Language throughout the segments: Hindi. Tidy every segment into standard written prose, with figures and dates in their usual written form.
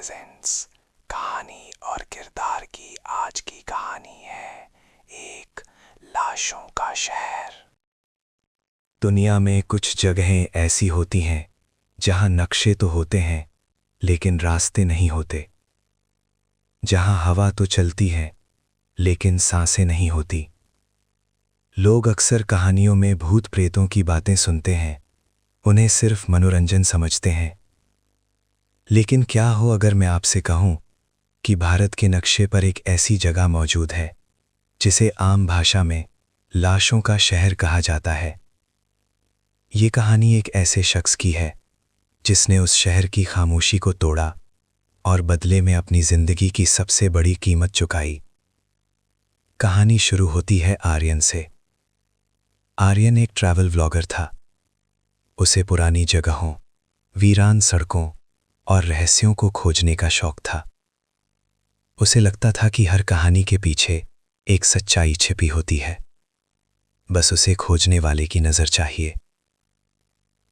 प्रेजेंट्स कहानी और किरदार की आज की कहानी है एक लाशों का शहर। दुनिया में कुछ जगहें ऐसी होती हैं जहां नक्शे तो होते हैं लेकिन रास्ते नहीं होते, जहां हवा तो चलती है लेकिन सांसें नहीं होती। लोग अक्सर कहानियों में भूत प्रेतों की बातें सुनते हैं, उन्हें सिर्फ मनोरंजन समझते हैं। लेकिन क्या हो अगर मैं आपसे कहूं कि भारत के नक्शे पर एक ऐसी जगह मौजूद है जिसे आम भाषा में लाशों का शहर कहा जाता है। ये कहानी एक ऐसे शख्स की है जिसने उस शहर की खामोशी को तोड़ा और बदले में अपनी जिंदगी की सबसे बड़ी कीमत चुकाई। कहानी शुरू होती है आर्यन से। आर्यन एक ट्रैवल व्लॉगर था। उसे पुरानी जगहों, वीरान सड़कों और रहस्यों को खोजने का शौक था। उसे लगता था कि हर कहानी के पीछे एक सच्चाई छिपी होती है, बस उसे खोजने वाले की नजर चाहिए।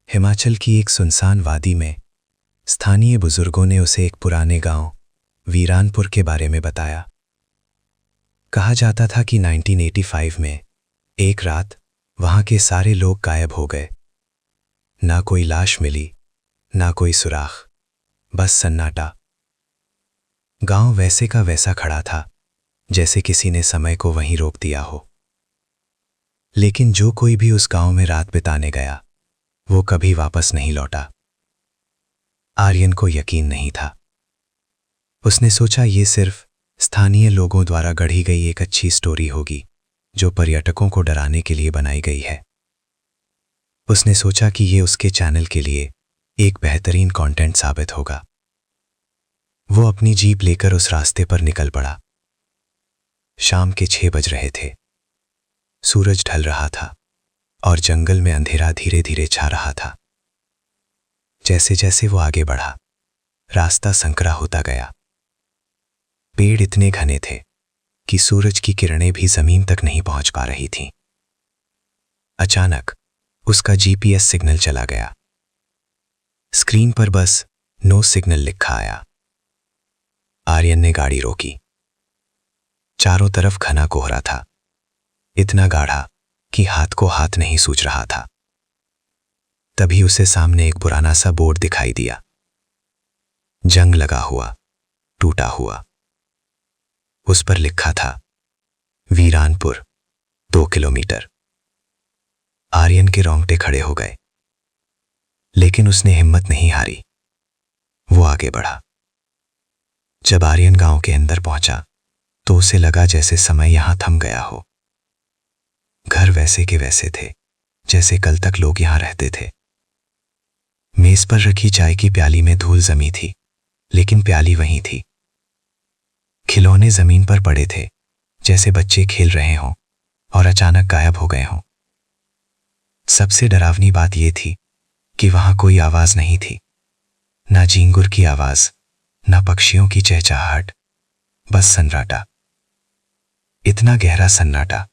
हिमाचल की एक सुनसान वादी में स्थानीय बुजुर्गों ने उसे एक पुराने गांव वीरानपुर के बारे में बताया। कहा जाता था कि 1985 में एक रात वहां के सारे लोग गायब हो गए। ना कोई लाश मिली, ना कोई सुराख, बस सन्नाटा। गांव वैसे का वैसा खड़ा था जैसे किसी ने समय को वहीं रोक दिया हो। लेकिन जो कोई भी उस गांव में रात बिताने गया वो कभी वापस नहीं लौटा। आर्यन को यकीन नहीं था। उसने सोचा ये सिर्फ स्थानीय लोगों द्वारा गढ़ी गई एक अच्छी स्टोरी होगी जो पर्यटकों को डराने के लिए बनाई गई है। उसने सोचा कि ये उसके चैनल के लिए एक बेहतरीन कंटेंट साबित होगा। वो अपनी जीप लेकर उस रास्ते पर निकल पड़ा। शाम के 6 बज रहे थे। सूरज ढल रहा था और जंगल में अंधेरा धीरे धीरे छा रहा था। जैसे जैसे वो आगे बढ़ा, रास्ता संकरा होता गया। पेड़ इतने घने थे कि सूरज की किरणें भी जमीन तक नहीं पहुंच पा रही थीं। अचानक उसका जीपीएस सिग्नल चला गया। स्क्रीन पर बस नो सिग्नल लिखा आया। आर्यन ने गाड़ी रोकी। चारों तरफ घना कोहरा था, इतना गाढ़ा कि हाथ को हाथ नहीं सूझ रहा था। तभी उसे सामने एक पुराना सा बोर्ड दिखाई दिया। जंग लगा हुआ, टूटा हुआ। उस पर लिखा था वीरानपुर 2 किलोमीटर। आर्यन के रोंगटे खड़े हो गए, लेकिन उसने हिम्मत नहीं हारी। वो आगे बढ़ा। जब आर्यन गांव के अंदर पहुंचा तो उसे लगा जैसे समय यहां थम गया हो। घर वैसे के वैसे थे जैसे कल तक लोग यहां रहते थे। मेज पर रखी चाय की प्याली में धूल जमी थी, लेकिन प्याली वहीं थी। खिलौने जमीन पर पड़े थे जैसे बच्चे खेल रहे हों और अचानक गायब हो गए हों। सबसे डरावनी बात यह थी कि वहां कोई आवाज नहीं थी, ना झींगुर की आवाज, ना पक्षियों की चहचहाहट, बस सन्नाटा। इतना गहरा सन्नाटा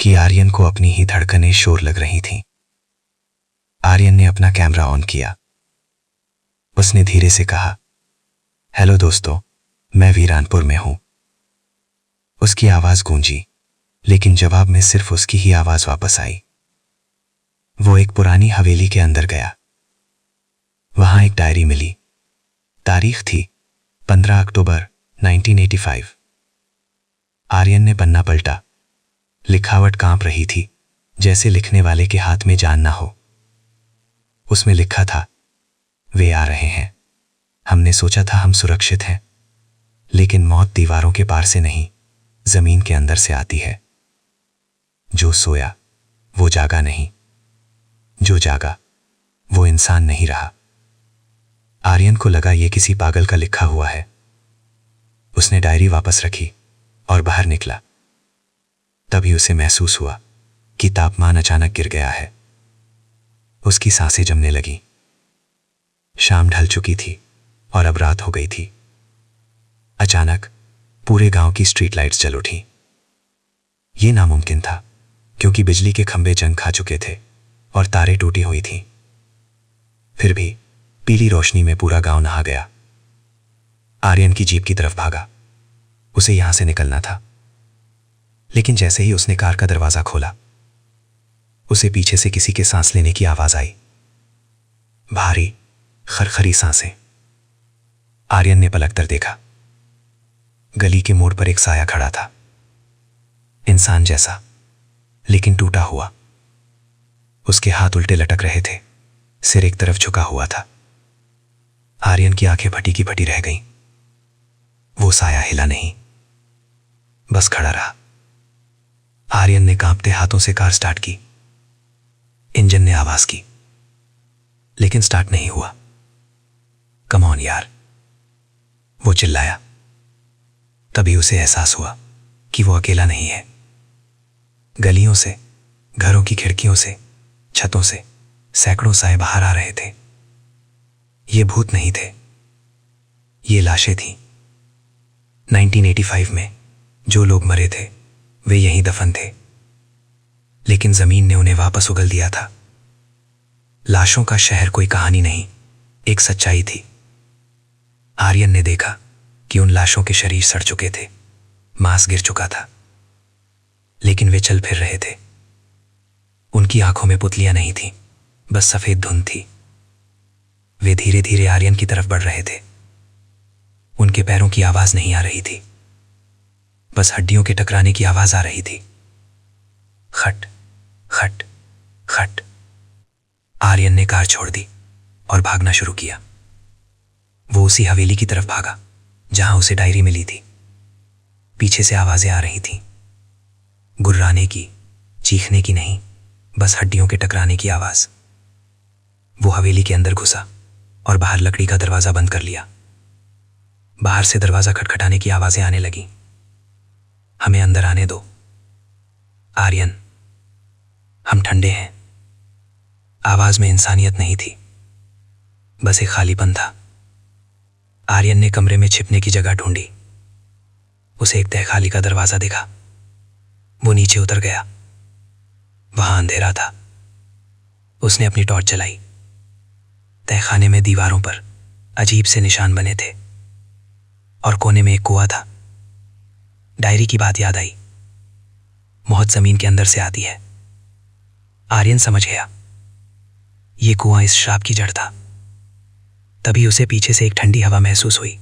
कि आर्यन को अपनी ही धड़कनें शोर लग रही थीं। आर्यन ने अपना कैमरा ऑन किया। उसने धीरे से कहा, हेलो दोस्तों, मैं वीरानपुर में हूं। उसकी आवाज गूंजी, लेकिन जवाब में सिर्फ उसकी ही आवाज वापस आई। वो एक पुरानी हवेली के अंदर गया। वहां एक डायरी मिली। तारीख थी 15 अक्टूबर 1985। आर्यन ने पन्ना पलटा। लिखावट कांप रही थी, जैसे लिखने वाले के हाथ में जान ना हो। उसमें लिखा था, वे आ रहे हैं। हमने सोचा था हम सुरक्षित हैं, लेकिन मौत दीवारों के पार से नहीं, जमीन के अंदर से आती है। जो सोया वो जागा नहीं, जो जागा वो इंसान नहीं रहा। आर्यन को लगा ये किसी पागल का लिखा हुआ है। उसने डायरी वापस रखी और बाहर निकला। तभी उसे महसूस हुआ कि तापमान अचानक गिर गया है। उसकी सांसें जमने लगी। शाम ढल चुकी थी और अब रात हो गई थी। अचानक पूरे गांव की स्ट्रीट लाइट्स जल उठी। ये नामुमकिन था क्योंकि बिजली के खंभे जंग खा चुके थे और तारें टूटी हुई थीं। फिर भी पीली रोशनी में पूरा गांव नहा गया। आर्यन की जीप की तरफ भागा। उसे यहां से निकलना था, लेकिन जैसे ही उसने कार का दरवाजा खोला, उसे पीछे से किसी के सांस लेने की आवाज आई। भारी खरखरी सांसें। आर्यन ने पलटकर देखा। गली के मोड़ पर एक साया खड़ा था, इंसान जैसा, लेकिन टूटा हुआ। उसके हाथ उल्टे लटक रहे थे, सिर एक तरफ झुका हुआ था। आर्यन की आंखें फटी की फटी रह गईं। वो साया हिला नहीं, बस खड़ा रहा। आर्यन ने कांपते हाथों से कार स्टार्ट की। इंजन ने आवाज की, लेकिन स्टार्ट नहीं हुआ। कम ऑन यार, वो चिल्लाया। तभी उसे एहसास हुआ कि वो अकेला नहीं है। गलियों से, घरों की खिड़कियों से, छतों से सैकड़ों साए बाहर आ रहे थे। ये भूत नहीं थे, ये लाशें थीं। 1985 में जो लोग मरे थे वे यहीं दफन थे, लेकिन जमीन ने उन्हें वापस उगल दिया था। लाशों का शहर कोई कहानी नहीं, एक सच्चाई थी। आर्यन ने देखा कि उन लाशों के शरीर सड़ चुके थे, मांस गिर चुका था, लेकिन वे चल फिर रहे थे। उनकी आंखों में पुतलियां नहीं थीं, बस सफेद धुंध थी। वे धीरे धीरे आर्यन की तरफ बढ़ रहे थे। उनके पैरों की आवाज नहीं आ रही थी, बस हड्डियों के टकराने की आवाज आ रही थी। खट खट खट। आर्यन ने कार छोड़ दी और भागना शुरू किया। वो उसी हवेली की तरफ भागा जहां उसे डायरी मिली थी। पीछे से आवाजें आ रही थीं, गुर्राने की, चीखने की नहीं, बस हड्डियों के टकराने की आवाज। वो हवेली के अंदर घुसा और बाहर लकड़ी का दरवाजा बंद कर लिया। बाहर से दरवाजा खटखटाने की आवाजें आने लगी। हमें अंदर आने दो आर्यन, हम ठंडे हैं। आवाज में इंसानियत नहीं थी, बस एक खालीपन था। आर्यन ने कमरे में छिपने की जगह ढूंढी। उसे एक तहखाली का दरवाजा दिखा। वो नीचे उतर गया। वहां अंधेरा था। उसने अपनी टॉर्च जलाई। तहखाने में दीवारों पर अजीब से निशान बने थे और कोने में एक कुआं था। डायरी की बात याद आई। मौत जमीन के अंदर से आती है। आर्यन समझ गया, ये कुआं इस श्राप की जड़ था। तभी उसे पीछे से एक ठंडी हवा महसूस हुई।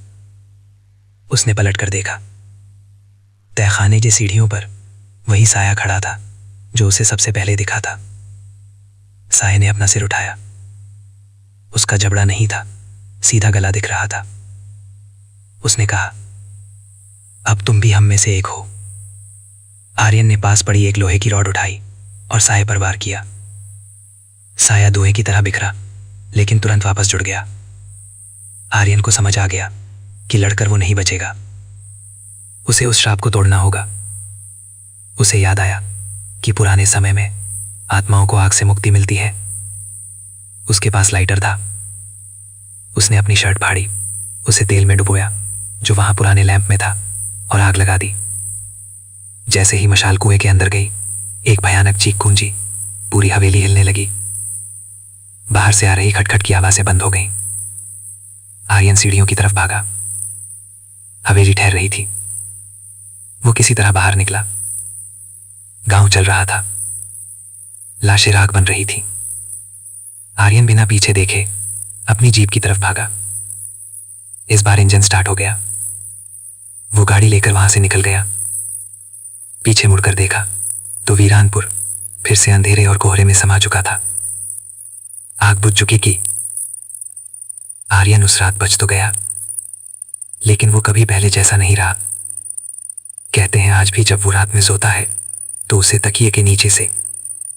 उसने पलटकर देखा। तहखाने की सीढ़ियों पर वही साया खड़ा था जो उसे सबसे पहले दिखा था। साये ने अपना सिर उठाया। उसका जबड़ा नहीं था, सीधा गला दिख रहा था। उसने कहा, अब तुम भी हम में से एक हो। आर्यन ने पास पड़ी एक लोहे की रॉड उठाई और साये पर वार किया। साया धुएं की तरह बिखरा, लेकिन तुरंत वापस जुड़ गया। आर्यन को समझ आ गया कि लड़कर वो नहीं बचेगा। उसे उस श्राप को तोड़ना होगा। उसे याद आया कि पुराने समय में आत्माओं को आग से मुक्ति मिलती है। उसके पास लाइटर था। उसने अपनी शर्ट फाड़ी, उसे तेल में डुबोया जो वहां पुराने लैंप में था, और आग लगा दी। जैसे ही मशाल कुएं के अंदर गई, एक भयानक चीख गूंजी। पूरी हवेली हिलने लगी। बाहर से आ रही खटखट की आवाजें बंद हो गईं। आर्यन सीढ़ियों की तरफ भागा। हवेली ठहर रही थी। वो किसी तरह बाहर निकला। गांव चल रहा था। लाशें राख बन रही थी। आर्यन बिना पीछे देखे अपनी जीप की तरफ भागा। इस बार इंजन स्टार्ट हो गया। वो गाड़ी लेकर वहां से निकल गया। पीछे मुड़कर देखा तो वीरानपुर फिर से अंधेरे और कोहरे में समा चुका था। आग बुझ चुकी थी। आर्यन उस रात बच तो गया, लेकिन वो कभी पहले जैसा नहीं रहा। कहते हैं आज भी जब वो रात में सोता है तो उसे तकिए के नीचे से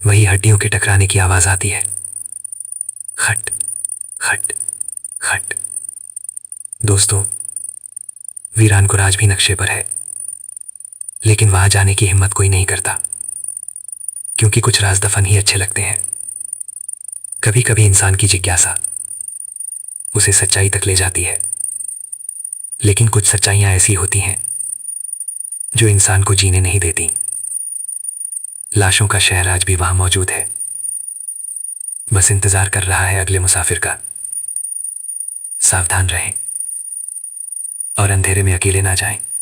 वही हड्डियों के टकराने की आवाज आती है। खट खट खट। दोस्तों, वीरानपुर आज भी नक्शे पर है, लेकिन वहां जाने की हिम्मत कोई नहीं करता, क्योंकि कुछ राज दफन ही अच्छे लगते हैं। कभी कभी इंसान की जिज्ञासा उसे सच्चाई तक ले जाती है, लेकिन कुछ सच्चाइयां ऐसी होती हैं जो इंसान को जीने नहीं देती। लाशों का शहर आज भी वहां मौजूद है, बस इंतजार कर रहा है अगले मुसाफिर का। सावधान रहें और अंधेरे में अकेले ना जाएं।